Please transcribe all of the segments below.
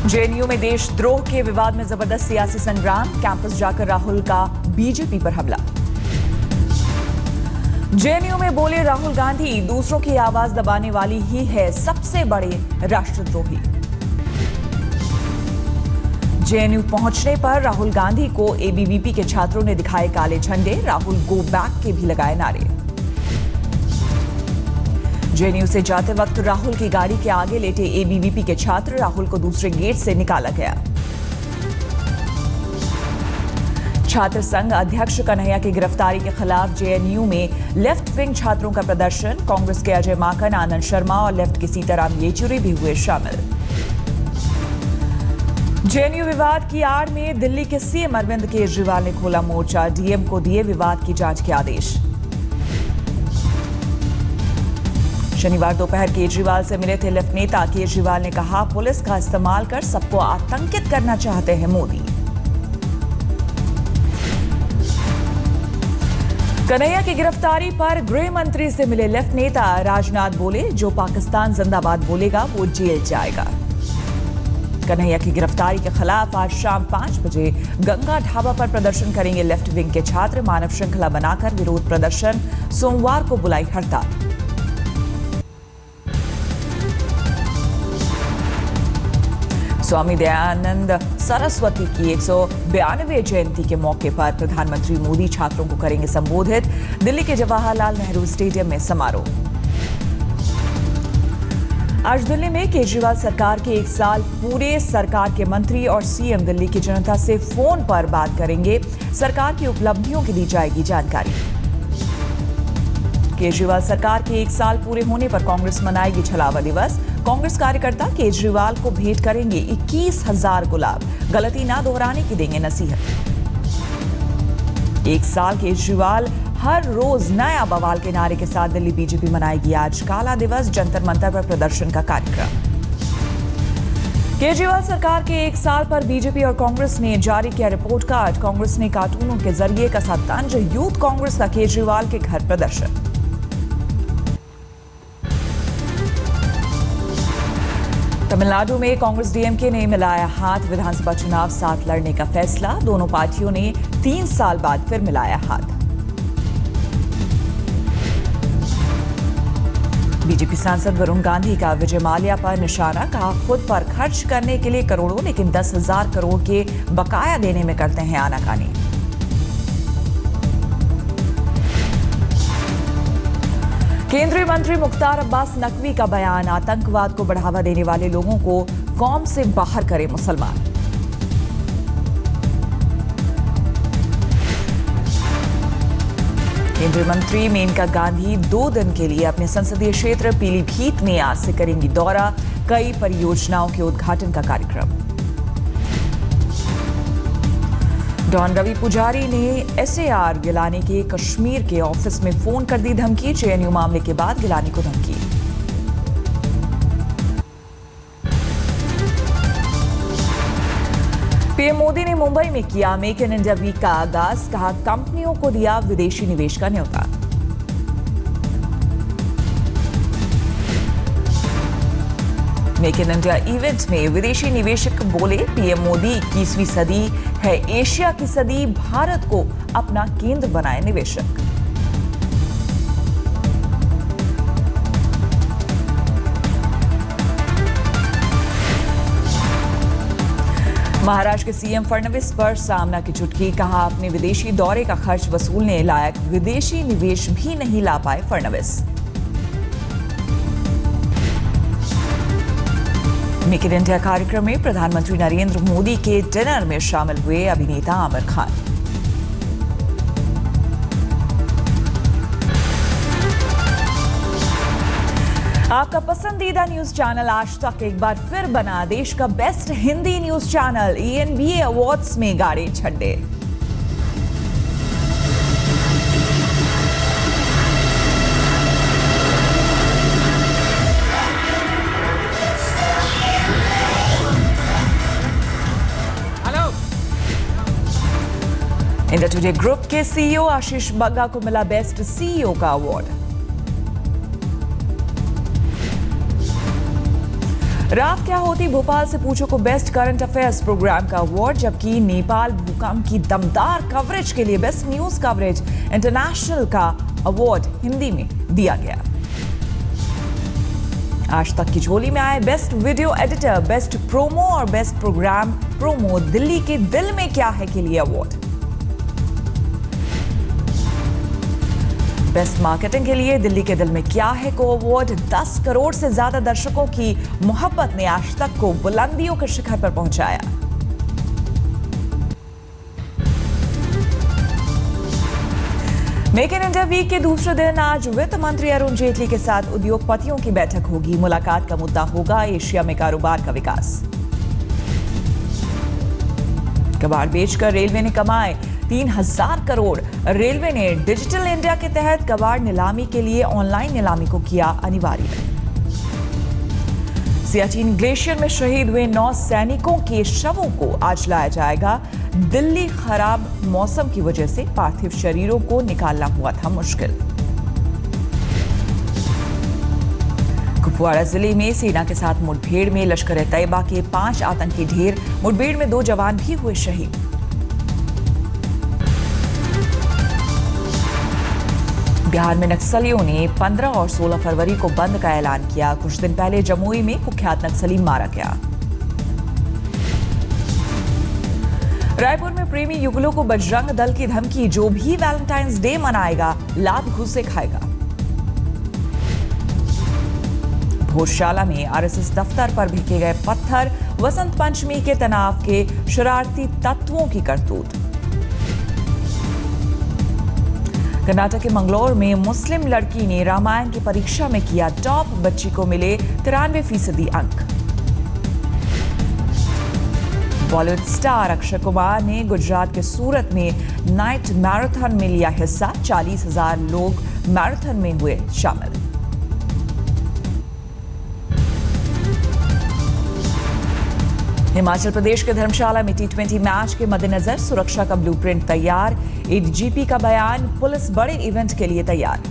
JNU में देशद्रोह के विवाद में जबरदस्त सियासी संग्राम, कैंपस जाकर राहुल का बीजेपी पर हमला। जेएनयू में बोले राहुल गांधी, दूसरों की आवाज दबाने वाली ही है सबसे बड़े राष्ट्रद्रोही। जेएनयू पहुंचने पर राहुल गांधी को एबीवीपी के छात्रों ने दिखाए काले झंडे, राहुल गो बैक के भी लगाए नारे। जेएनयू से जाते वक्त राहुल की गाड़ी के आगे लेटे एबीवीपी के छात्र, राहुल को दूसरे गेट से निकाला गया। छात्र संघ अध्यक्ष कन्हैया की गिरफ्तारी के खिलाफ जेएनयू में लेफ्ट विंग छात्रों का प्रदर्शन, कांग्रेस के अजय माकन, आनंद शर्मा और लेफ्ट के सीताराम येचुरी भी हुए शामिल। जेएनयू विवाद की आड़ में दिल्ली के सीएम अरविंद केजरीवाल ने खोला मोर्चा, डीएम को दिए विवाद की जांच के आदेश। शनिवार दोपहर केजरीवाल से मिले थे लेफ्ट नेता, केजरीवाल ने कहा पुलिस का इस्तेमाल कर सबको आतंकित करना चाहते हैं मोदी। कन्हैया की गिरफ्तारी पर गृह मंत्री से मिले लेफ्ट नेता, राजनाथ बोले जो पाकिस्तान जिंदाबाद बोलेगा वो जेल जाएगा। कन्हैया की गिरफ्तारी के खिलाफ आज शाम 5 बजे गंगा ढाबा पर प्रदर्शन करेंगे लेफ्ट विंग के छात्र, मानव श्रृंखला बनाकर विरोध प्रदर्शन, सोमवार को बुलाई हड़ताल। स्वामी दयानंद सरस्वती की 192वें जयंती के मौके पर प्रधानमंत्री मोदी छात्रों को करेंगे संबोधित, दिल्ली के जवाहरलाल नेहरू स्टेडियम में समारोह। आज दिल्ली में केजरीवाल सरकार के 1 साल पूरे, सरकार के मंत्री और सीएम दिल्ली की जनता से फोन पर बात करेंगे, सरकार की उपलब्धियों की दी जाएगी जानकारी। केजरीवाल सरकार के 1 साल पूरे होने पर कांग्रेस मनाएगी छलावा दिवस, कांग्रेस कार्यकर्ता केजरीवाल को भेंट करेंगे 21,000 गुलाब, गलती ना दोहराने की देंगे नसीहत। 1 साल केजरीवाल हर रोज नया बवाल के नारे के साथ दिल्ली बीजेपी मनाएगी आज काला दिवस, जंतर मंतर पर प्रदर्शन का कार्यक्रम। केजरीवाल सरकार के 1 साल पर बीजेपी और कांग्रेस ने जारी किया रिपोर्ट कार्ड, कांग्रेस ने कार्टूनों के जरिए कसा तंज, यूथ कांग्रेस का केजरीवाल के घर प्रदर्शन। तमिलनाडु में कांग्रेस डीएमके ने मिलाया हाथ, विधानसभा चुनाव साथ लड़ने का फैसला, दोनों पार्टियों ने 3 साल बाद फिर मिलाया हाथ। बीजेपी सांसद वरुण गांधी का विजय माल्या पर निशाना, कहा खुद पर खर्च करने के लिए करोड़ों, लेकिन 10,000 करोड़ के बकाया देने में करते हैं आनाकानी। केंद्रीय मंत्री मुख्तार अब्बास नकवी का बयान, आतंकवाद को बढ़ावा देने वाले लोगों को कौम से बाहर करे मुसलमान। केंद्रीय मंत्री मेनका गांधी 2 दिन के लिए अपने संसदीय क्षेत्र पीलीभीत में आज से करेंगी दौरा, कई परियोजनाओं के उद्घाटन का कार्यक्रम। डॉन रवि पुजारी ने एसएआर गिलानी के कश्मीर के ऑफिस में फोन कर दी धमकी, जेएनयू मामले के बाद गिलानी को धमकी। पीएम मोदी ने मुंबई में किया मेक इन इंडिया वीक का आगाज, कहा कंपनियों को दिया विदेशी निवेश का न्योता। मेक इन इंडिया इवेंट में विदेशी निवेशक बोले पीएम मोदी 21वीं सदी है एशिया की सदी, भारत को अपना केंद्र बनाए निवेशक। महाराष्ट्र के सीएम फडणवीस पर सामना की चुटकी, कहा अपने विदेशी दौरे का खर्च वसूलने लायक विदेशी निवेश भी नहीं ला पाए फडणवीस। मेक इन इंडिया कार्यक्रम में प्रधानमंत्री नरेंद्र मोदी के डिनर में शामिल हुए अभिनेता आमिर खान। आपका पसंदीदा न्यूज चैनल आज तक एक बार फिर बना देश का best Hindi news channel, ENBA awards में गाड़े झंडे। इंडिया टुडे ग्रुप के सीईओ आशीष बग्गा को मिला बेस्ट सीईओ का अवार्ड। रात क्या होती भोपाल से पूछो को बेस्ट करंट अफेयर्स प्रोग्राम का अवार्ड, जबकि नेपाल भूकंप की दमदार कवरेज के लिए बेस्ट न्यूज कवरेज इंटरनेशनल का अवार्ड हिंदी में दिया गया। आज तक की झोली में आए best video editor, best promo और बेस्ट प्रोग्राम प्रोमो दिल्ली के दिल में क्या है के लिए अवार्ड। बेस्ट मार्केटिंग के लिए दिल्ली के दिल में क्या है को अवार्ड। 10 करोड़ से ज्यादा दर्शकों की मोहब्बत ने आज तक को बुलंदियों के शिखर पर पहुंचाया। मेक इन इंडिया वीक के दूसरे दिन आज वित्त मंत्री अरुण जेटली के साथ उद्योगपतियों की बैठक होगी। मुलाकात का मुद्दा होगा एशिया में कारोबार का विकास। कबाड़ बेचकर रेलवे ने कमाए 3000 करोड़। रेलवे ने डिजिटल इंडिया के तहत कबाड़ नीलामी के लिए ऑनलाइन नीलामी को किया अनिवार्य। सियाचिन ग्लेशियर में शहीद हुए 9 सैनिकों के शवों को आज लाया जाएगा। दिल्ली खराब मौसम की वजह से पार्थिव शरीरों को निकालना हुआ था मुश्किल। कुपवाड़ा जिले में सेना के साथ मुठभेड़ में लश्कर-ए-तैयबा के 5 आतंकी ढेर। मुठभेड़ में 2 जवान भी हुए शहीद। बिहार में नक्सलियों ने 15 और 16 फरवरी को बंद का ऐलान किया। कुछ दिन पहले जमुई में कुख्यात नक्सली मारा गया। रायपुर में प्रेमी युगलों को बजरंग दल की धमकी, जो भी वैलेंटाइंस डे मनाएगा लात घूस से खाएगा। भोजशाला में आरएसएस दफ्तर पर फेंके गए पत्थर, वसंत पंचमी के तनाव के शरारती तत्वों की करतूत। कर्नाटक के मंगलौर में मुस्लिम लड़की ने रामायण की परीक्षा में किया टॉप, बच्ची को मिले 93% अंक। बॉलीवुड स्टार अक्षय कुमार ने गुजरात के सूरत में नाइट मैराथन में लिया हिस्सा। 40,000 लोग मैराथन में हुए शामिल। हिमाचल प्रदेश के धर्मशाला में T20 मैच के मद्देनजर सुरक्षा का ब्लूप्रिंट तैयार। एडीजीपी का बयान, पुलिस बड़े इवेंट के लिए तैयार।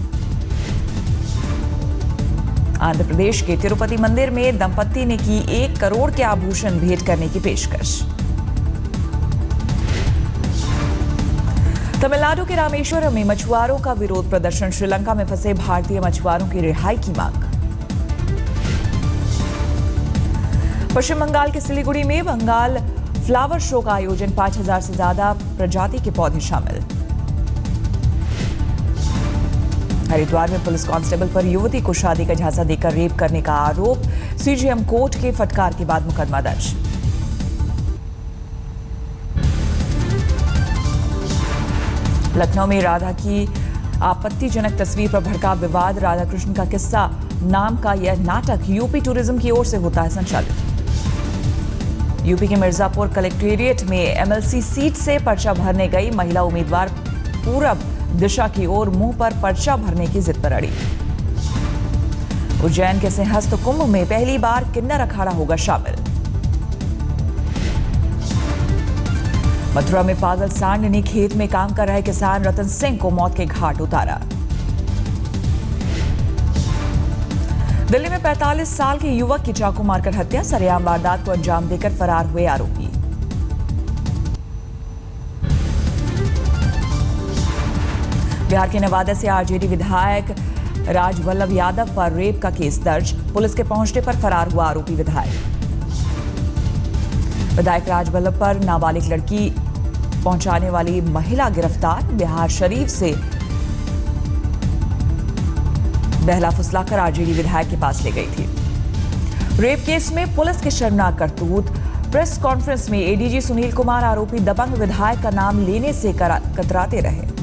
आंध्र प्रदेश के तिरुपति मंदिर में दंपत्ति ने की 1 करोड़ के आभूषण भेंट करने की पेशकश। तमिलनाडु के रामेश्वरम में मछुआरों का विरोध प्रदर्शन। श्रीलंका में फंसे भारतीय मछुआरों की रिहाई की मांग। पश्चिम बंगाल के सिलीगुड़ी में बंगाल फ्लावर शो का आयोजन। 5000 से ज्यादा प्रजाति के पौधे शामिल। हरिद्वार में पुलिस कांस्टेबल पर युवती को शादी का झांसा देकर रेप करने का आरोप। सीजेएम कोर्ट के फटकार के बाद मुकदमा दर्ज। लखनऊ में राधा की आपत्तिजनक तस्वीर पर भड़का विवाद। राधा कृष्ण का किस्सा नाम का यह नाटक यूपी टूरिज्म की ओर से होता है संचालित। यूपी के मिर्जापुर कलेक्ट्रेट में एमएलसी सीट से पर्चा भरने गई महिला उम्मीदवार पूरब दिशा की ओर मुंह पर पर्चा भरने की जिद पर अड़ी। उज्जैन के सिंहस्थ कुंभ में पहली बार किन्नर अखाड़ा होगा शामिल। मथुरा में पागल सांड ने खेत में काम कर रहे किसान रतन सिंह को मौत के घाट उतारा। दिल्ली में 45 साल के युवक की चाकू मारकर हत्या। सरेआम वारदात को अंजाम देकर फरार हुए आरोपी। बिहार के नवादा से आरजेडी विधायक राजवल्लभ यादव पर रेप का केस दर्ज। पुलिस के पहुंचने पर फरार हुआ आरोपी विधायक। विधायक राजवल्लभ पर नाबालिग लड़की पहुंचाने वाली महिला गिरफ्तार। बिहार शरीफ से बहला फुसलाकर आरजेडी विधायक के पास ले गई थी। रेप केस में पुलिस के शर्मनाक करतूत। प्रेस कॉन्फ्रेंस में एडीजी सुनील कुमार आरोपी दबंग विधायक का नाम लेने से कतराते रहे।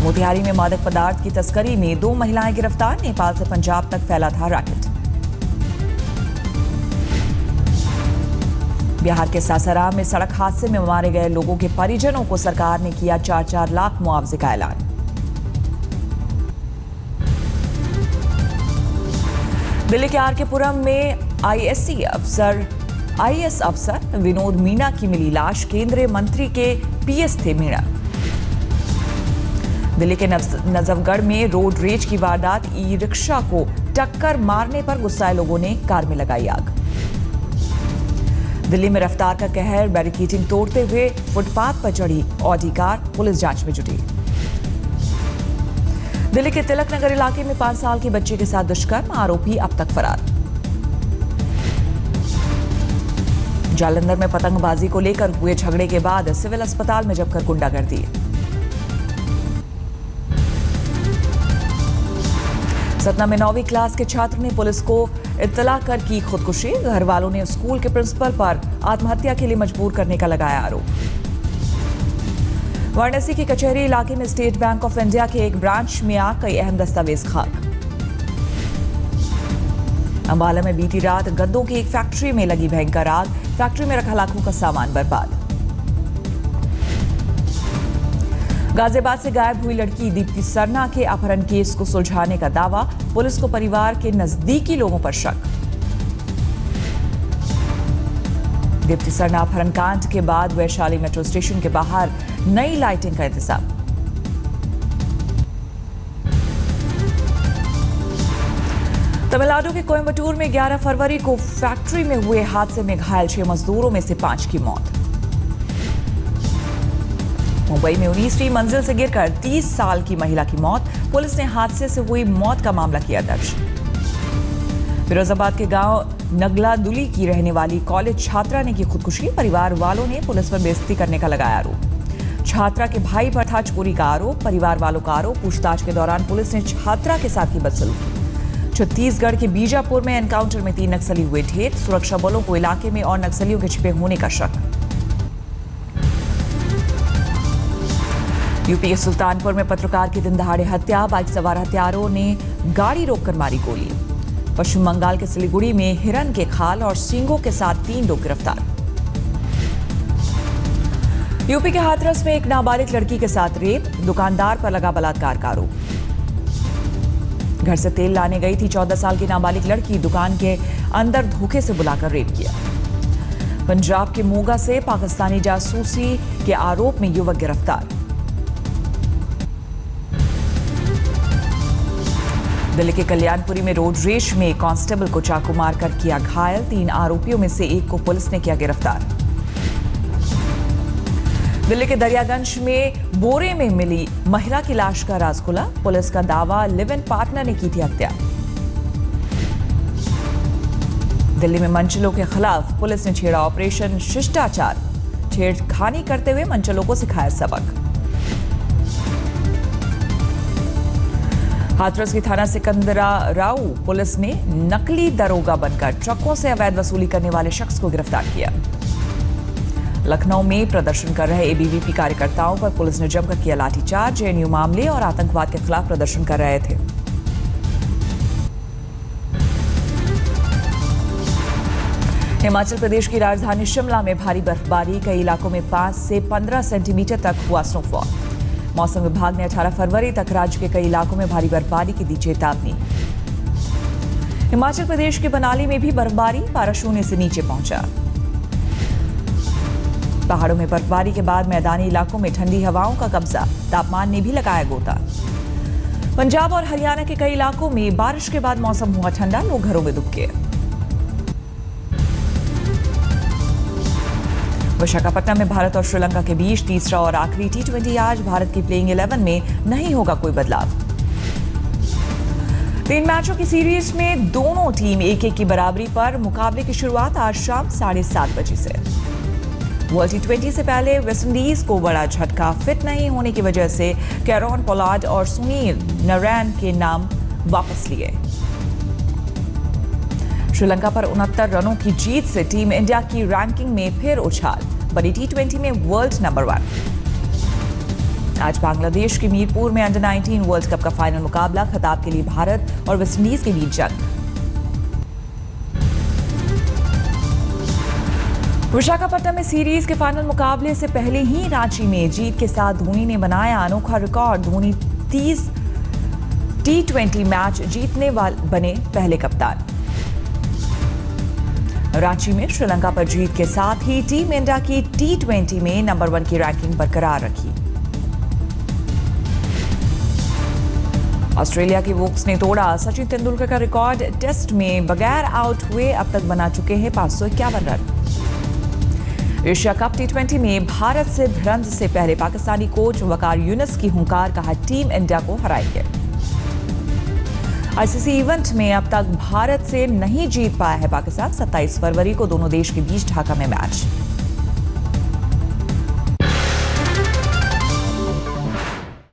मोतिहारी में मादक पदार्थ की तस्करी में 2 महिलाएं गिरफ्तार। नेपाल से पंजाब तक फैला था रैकेट। बिहार के सासाराम में सड़क हादसे में मारे गए लोगों के परिजनों को सरकार ने किया 4-4 लाख मुआवजे का ऐलान। दिल्ली के आरकेपुरम में आईएएस अफसर विनोद मीणा की मिली लाश। केंद्रीय मंत्री के पीएस थे मीणा। दिल्ली के नजफगढ़ में रोड रेज की वारदात, ई रिक्शा को टक्कर मारने पर गुस्साए लोगों ने कार में लगाई आग। दिल्ली में रफ्तार का कहर, बैरिकेडिंग तोड़ते हुए फुटपाथ पर चढ़ी ऑडी कार, पुलिस जांच में जुटी। दिल्ली के तिलक नगर इलाके में 5 साल के बच्चे के साथ दुष्कर्म, आरोपी अब तक फरार। जालंधर में पतंगबाजी को लेकर हुए झगड़े के बाद सिविल अस्पताल में जमकर गुंडागर्दी। सतना में 9वीं क्लास के छात्र ने पुलिस को इत्तला कर की खुदकुशी, घर वालों ने स्कूल के प्रिंसिपल पर आत्महत्या के लिए मजबूर करने का लगाया आरोप। वाराणसी की कचहरी इलाके में स्टेट बैंक ऑफ इंडिया के एक ब्रांच में आग, कई अहम दस्तावेज खाक। अंबाला में बीती रात गद्दों की एक फैक्ट्री में लगी भयंकर आग, फैक्ट्री में रखा लाखों का सामान बर्बाद। गाजियाबाद से गायब हुई लड़की दीप्ति सरना के अपहरण केस को सुलझाने का दावा, पुलिस को परिवार के नजदीकी लोगों पर शक। दीप्ति सरना अपहरण कांड के बाद वैशाली मेट्रो स्टेशन के बाहर नई लाइटिंग का इंतजाम। तमिलनाडु के कोयम्बटूर में 11 फरवरी को फैक्ट्री में हुए हादसे में घायल 6 मजदूरों में से 5 की मौत। मुंबई में 19वीं मंजिल से गिरकर 30 साल की महिला की मौत, पुलिस ने हादसे से हुई मौत का मामला किया दर्ज। फिरोजाबाद के गांव नगलादुली की रहने वाली कॉलेज छात्रा ने की खुदकुशी, परिवार वालों ने पुलिस पर बेइज्जती करने का लगाया आरोप। छात्रा के भाई पर था चोरी का आरोप, परिवार वालों का आरोप, पूछताछ के दौरान पुलिस ने छात्रा के साथ की बदसलूकी। छत्तीसगढ़ के बीजापुर में एनकाउंटर में 3 नक्सली हुए ढेर, सुरक्षा बलों को इलाके में और नक्सलियों के छिपे होने का शक। यूपी के सुल्तानपुर में पत्रकार की दिन दहाड़े हत्या, बाइक सवार हत्यारों ने गाड़ी रोककर मारी गोली। पश्चिम बंगाल के सिलीगुड़ी में हिरन के खाल और सींगों के साथ 3 लोग गिरफ्तार। यूपी के हाथरस में एक नाबालिग लड़की के साथ रेप, दुकानदार पर लगा बलात्कार का आरोप। घर से तेल लाने गई थी 14 साल की नाबालिग लड़की, दुकान के अंदर धोखे से बुलाकर रेप किया। पंजाब के मोगा से पाकिस्तानी जासूसी के आरोप में युवक गिरफ्तार। दिल्ली के कल्याणपुरी में रोड रेश में कांस्टेबल को चाकू मारकर किया घायल, 3 आरोपियों में से एक को पुलिस ने किया गिरफ्तार। दिल्ली के दरियागंज में बोरे में मिली महिला की लाश का राज खुला, पुलिस का दावा लिव इन पार्टनर ने की थी हत्या। दिल्ली में मंचलों के खिलाफ पुलिस ने छेड़ा ऑपरेशन शिष्टाचार, छेड़खानी करते हुए मंचलों को सिखाया सबक। हाथरस की थाना सिकंदरा राऊ पुलिस ने नकली दरोगा बनकर ट्रकों से अवैध वसूली करने वाले शख्स को गिरफ्तार किया। लखनऊ में प्रदर्शन कर रहे एबीवीपी कार्यकर्ताओं पर पुलिस ने जमकर किया लाठीचार्ज, जेएनयू मामले और आतंकवाद के खिलाफ प्रदर्शन कर रहे थे। हिमाचल प्रदेश की राजधानी शिमला में भारी बर्फबारी, कई इलाकों में 5 से 15 सेंटीमीटर तक हुआ स्नोफॉल। मौसम विभाग ने 18 फरवरी तक राज्य के कई इलाकों में भारी बर्फबारी की दी चेतावनी। हिमाचल प्रदेश के मनाली में भी बर्फबारी, पारा शून्य से नीचे पहुंचा। पहाड़ों में बर्फबारी के बाद मैदानी इलाकों में ठंडी हवाओं का कब्जा, तापमान ने भी लगाया गोता। पंजाब और हरियाणा के कई इलाकों में बारिश के बाद मौसम हुआ ठंडा, लोग घरों में दुबके। विशाखापट्टनम में भारत और श्रीलंका के बीच तीसरा और आखिरी T20 आज, भारत की प्लेइंग 11 में नहीं होगा कोई बदलाव। 3 मैचों की सीरीज में दोनों टीम 1-1 की बराबरी पर, मुकाबले की शुरुआत आज शाम 7:30 बजे से। वर्ल्ड T20 से पहले वेस्टइंडीज को बड़ा झटका, फिट नहीं होने की वजह से कैरन पोलार्ड और सुनील नारायण के नाम वापस लिए। श्रीलंका पर 69 रनों की जीत से टीम इंडिया की रैंकिंग में फिर उछाल, बनी T20 में वर्ल्ड नंबर 1। आज बांग्लादेश के मीरपुर में अंडर 19 वर्ल्ड कप का फाइनल मुकाबला, खिताब के लिए भारत और वेस्टइंडीज के बीच जंग। विशाखापट्टनम में सीरीज के फाइनल मुकाबले से पहले ही रांची में जीत के साथ धोनी ने बनाया अनोखा रिकॉर्ड, धोनी 30 T20 मैच जीतने वाले बने पहले कप्तान। रांची में श्रीलंका पर जीत के साथ ही टीम इंडिया की T20 में नंबर 1 की रैंकिंग बरकरार रखी। ऑस्ट्रेलिया की वोक्स ने तोड़ा सचिन तेंदुलकर का रिकॉर्ड। टेस्ट में बगैर आउट हुए अब तक बना चुके हैं 551 रन। एशिया कप टी20 में भारत से भिड़ंत से पहले पाकिस्तानी कोच वकार यूनुस की हुंकार, कहा टीम इंडिया को हराएंगे। आईसीसी इवेंट में अब तक भारत से नहीं जीत पाया है पाकिस्तान। 27 फरवरी को दोनों देश के बीच ढाका में मैच।